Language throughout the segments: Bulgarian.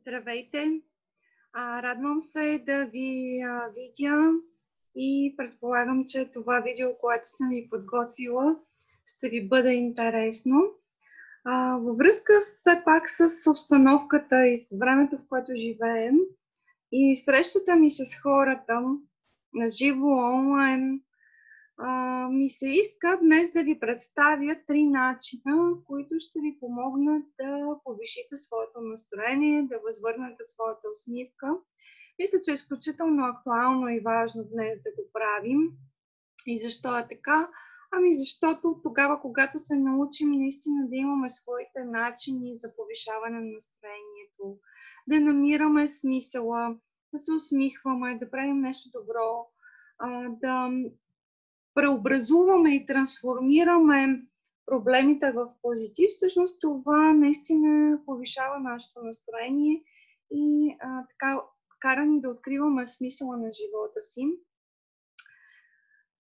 Здравейте! Радвам се да ви видя и предполагам, че това видео, което съм ви подготвила, ще ви бъде интересно. Във връзка все пак с обстановката и с времето, в което живеем и срещата ми с хората на живо, онлайн, ми се иска днес да ви представя 3 начина, които ще ви помогнат да повишите своето настроение, да възвърнете своята усмивка. Мисля, че е изключително актуално и важно днес да го правим. И защо е така? Защото тогава, когато се научим наистина да имаме своите начини за повишаване на настроението, да намираме смисъла, да се усмихваме, да правим нещо добро, да преобразуваме и трансформираме проблемите в позитив, всъщност това наистина повишава нашето настроение и така кара ни да откриваме смисъла на живота си.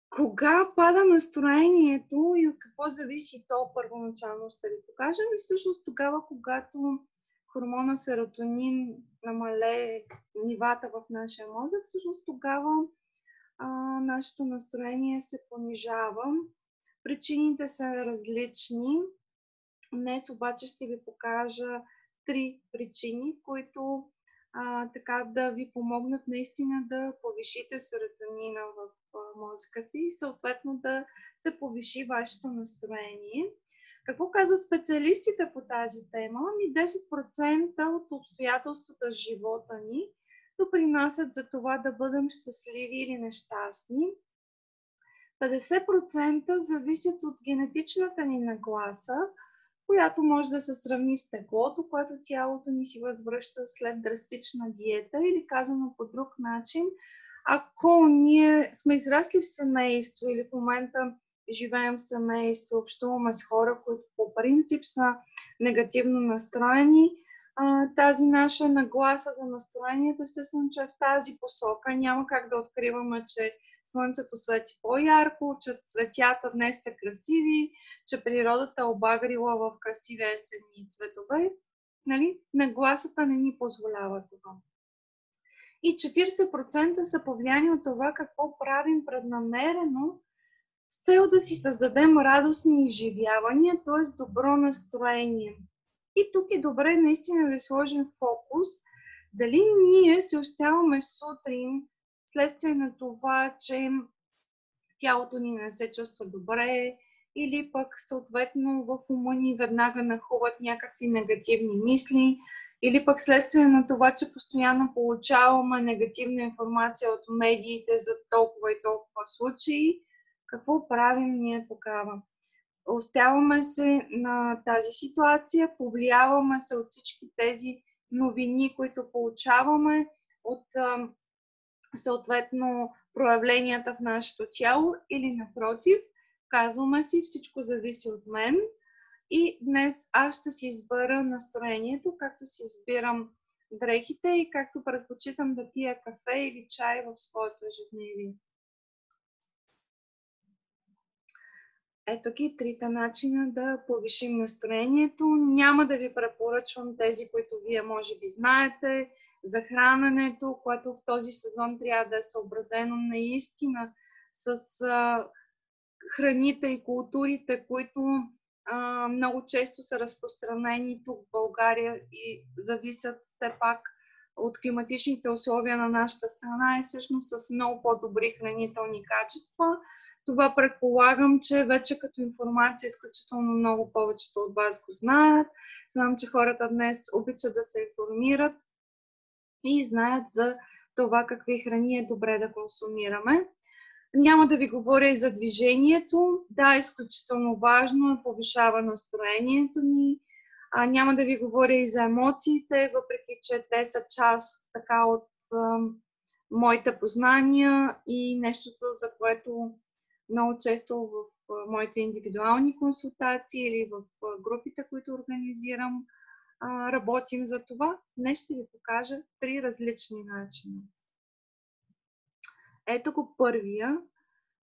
Кога пада настроението и от какво зависи то първоначално, ще ви покажа. И всъщност тогава, когато хормона серотонин намалее нивата в нашия мозък, всъщност тогава нашето настроение се понижава. Причините са различни. Днес обаче ще ви покажа 3 причини, които така да ви помогнат наистина да повишите серотонина в мозъка си и съответно да се повиши вашето настроение. Какво казват специалистите по тази тема? 10% от обстоятелствата в живота ни допринасят за това да бъдем щастливи или нещастни. 50% зависят от генетичната ни нагласа, която може да се сравни с теглото, което тялото ни си възвръща след драстична диета, или казано по друг начин, ако ние сме израсли в семейство или в момента живеем в семейство, общуваме с хора, които по принцип са негативно настроени, тази наша нагласа за настроението, естествено, че е в тази посока. Няма как да откриваме, че слънцето свети по-ярко, че цветята днес са красиви, че природата е обагрила в красиви есенни цветове. Нали? Нагласата не ни позволява това. И 40% са повлияни от това какво правим преднамерено с цел да си създадем радостни изживявания, т.е. добро настроение. И тук е добре наистина да сложим фокус дали ние се оставаме сутрин вследствие на това, че тялото ни не се чувства добре или пък съответно в ума ни веднага нахуват някакви негативни мисли или пък следствие на това, че постоянно получаваме негативна информация от медиите за толкова и толкова случаи. Какво правим ние тогава? Оставаме се на тази ситуация, повлияваме се от всички тези новини, които получаваме, от съответно проявленията в нашето тяло, или напротив, казваме си, всичко зависи от мен и днес аз ще си избера настроението, както си избирам дрехите и както предпочитам да пия кафе или чай в своето ежедневие. Ето ги 3 начина да повишим настроението. Няма да ви препоръчвам тези, които вие може би знаете, за храненето, което в този сезон трябва да е съобразено наистина с храните и културите, които много често са разпространени тук в България и зависят все пак от климатичните условия на нашата страна и всъщност с много по-добри хранителни качества. Това предполагам, че вече като информация изключително много повечето от вас го знаят. Знам, че хората днес обичат да се информират и знаят за това какви храни е добре да консумираме. Няма да ви говоря и за движението. Да, изключително важно, повишава настроението ни. Няма да ви говоря и за емоциите, въпреки че те са част така от моите познания и нещото, за което много често в моите индивидуални консултации или в групите, които организирам, работим за това. Днес ще ви покажа 3 различни начина. Ето го първия.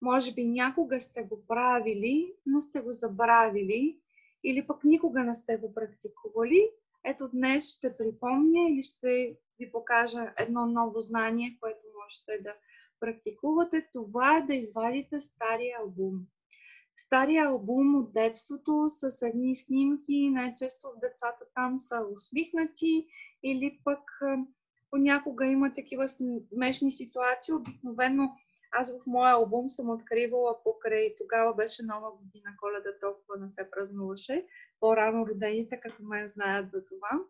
Може би някога сте го правили, но сте го забравили или пък никога не сте го практикували, Ето днес ще припомня или ще ви покажа едно ново знание, което можете да практикувате. Това е да извадите стария албум. Стария албум от детството с едни снимки, най-често децата там са усмихнати или пък понякога има такива смешни ситуации. Обикновено аз в моя албум съм откривала покрай, тогава беше Нова година, Коледа толкова не се празнуваше. По-рано родените като мен знаят за това.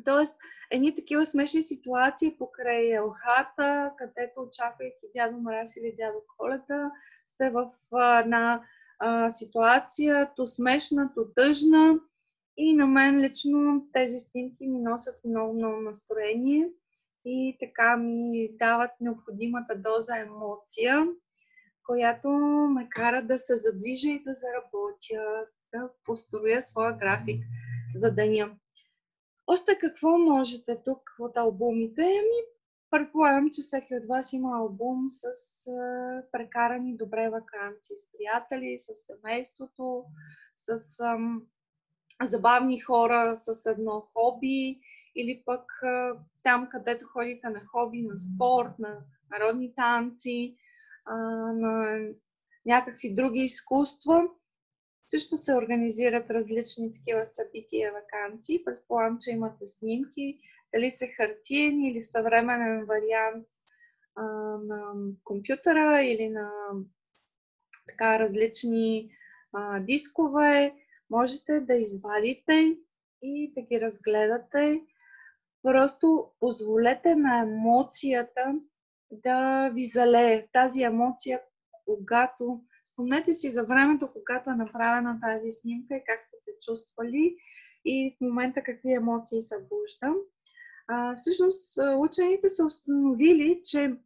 Тоест, едни такива смешни ситуации покрай елхата, където очаквайки Дядо Мраз или Дядо Коледа, сте в една ситуация, то смешна, то тъжна. И на мен лично тези снимки ми носят много настроение и така ми дават необходимата доза емоция, която ме кара да се задвижа и да заработя, да построя своя график за деня. Още какво можете тук от албумите? Предполагам, че всеки от вас има албум с прекарани добре ваканции с приятели, с семейството, с забавни хора, с едно хоби или пък там, където ходите на хоби, на спорт, на народни танци, на някакви други изкуства. Също се организират различни такива събития, ваканции. Предполагам, че имате снимки, дали са хартиен или съвременен вариант на компютъра или на така различни дискове. Можете да извадите и да ги разгледате. Просто позволете на емоцията да ви залее. Тази емоция, когато спомнете си за времето, когато е направена тази снимка и как сте се чувствали и в момента какви емоции събужда. Всъщност, учените са установили, че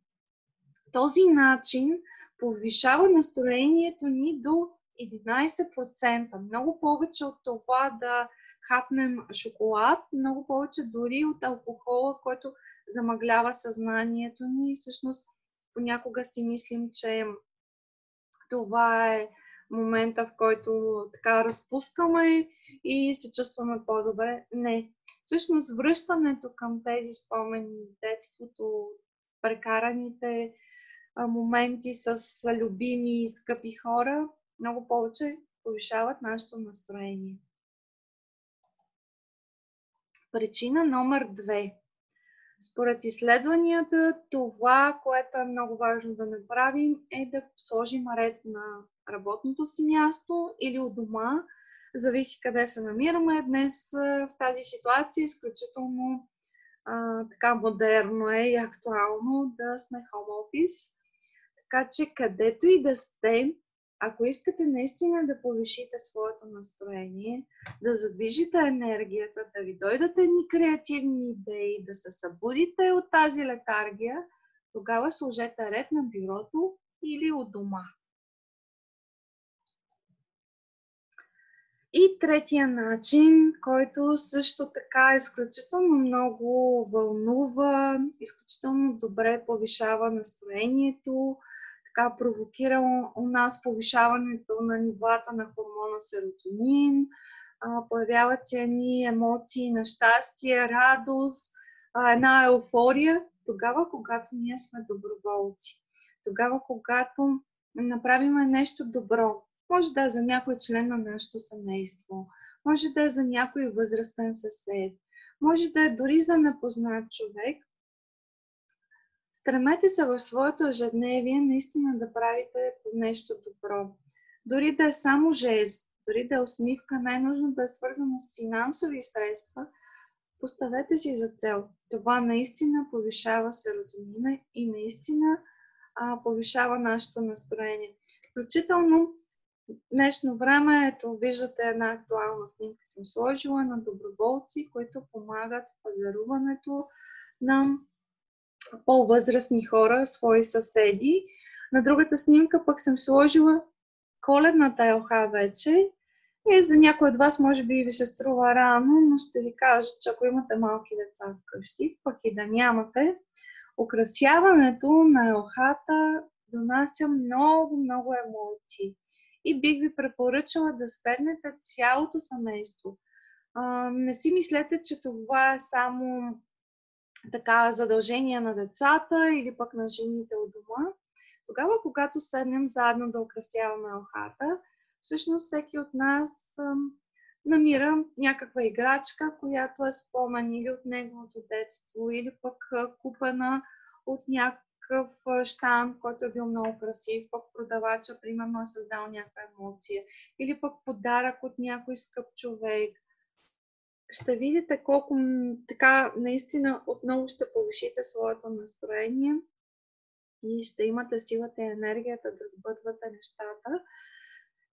този начин повишава настроението ни до 11%. Много повече от това да хапнем шоколад, много повече дори от алкохола, който замъглява съзнанието ни. Всъщност, понякога си мислим, че това е момента, в който така разпускаме и се чувстваме по-добре. Не. Всъщност връщането към тези спомени в детството, прекараните моменти с любими и скъпи хора, много повече повишават нашето настроение. Причина номер 2. Според изследванията, това, което е много важно да направим, е да сложим ред на работното си място или у дома. Зависи къде се намираме. Днес в тази ситуация изключително така модерно е и актуално да сме home office. Така че където и да сте, ако искате наистина да повишите своето настроение, да задвижите енергията, да ви дойдат едни креативни идеи, да се събудите от тази летаргия, тогава сложете ред на бюрото или у дома. И третия начин, който също така изключително много вълнува, изключително добре повишава настроението, така провокира у нас повишаването на нивата на хормона серотонин, появяват се едни емоции на щастие, радост, една еуфория, тогава, когато ние сме доброволци, тогава, когато направим нещо добро. Може да е за някой член на нашето семейство, може да е за някой възрастен съсед, може да е дори за непознат човек. Стремете се в своето ежедневие наистина да правите нещо добро. Дори да е само жест, дори да е усмивка, не е нужно да е свързано с финансови средства, поставете си за цел. Това наистина повишава серотонина и наистина повишава нашето настроение. Включително в днешно време, ето виждате една актуална снимка, съм сложила на доброволци, които помагат в пазаруването на по-възрастни хора, свои съседи. На другата снимка пък съм сложила коледната елха вече. И за някой от вас може би ви се струва рано, но ще ви кажа, че ако имате малки деца вкъщи, пък и да нямате, украсяването на елхата донася много емоции. И бих ви препоръчала да седнете цялото семейство. Не си мислете, че това е само така задължение на децата или пък на жените от дома. Тогава, когато седнем заедно да украсяваме елхата, всъщност всеки от нас намира някаква играчка, която е спомен или от неговото детство, или пък купена от някакъв щанд, който е бил много красив, пък продавача, примерно, е създал някаква емоция, или пък подарък от някой скъп човек. Ще видите колко така наистина отново ще повишите своето настроение и ще имате силата и енергията да сбъдвате нещата.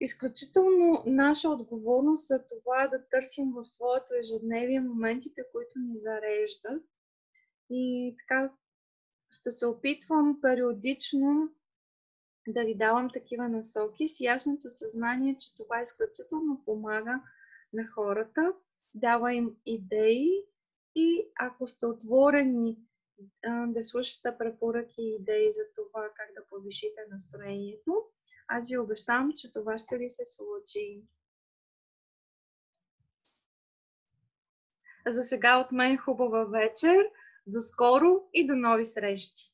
Изключително наша отговорност за това да търсим в своето ежедневие моментите, които ни зареждат. И така ще се опитвам периодично да ви давам такива насоки с ясното съзнание, че това изключително помага на хората, дава им идеи и ако сте отворени да слушате препоръки и идеи за това как да повишите настроението, аз ви обещавам, че това ще ви се случи. За сега от мен хубава вечер, до скоро и до нови срещи!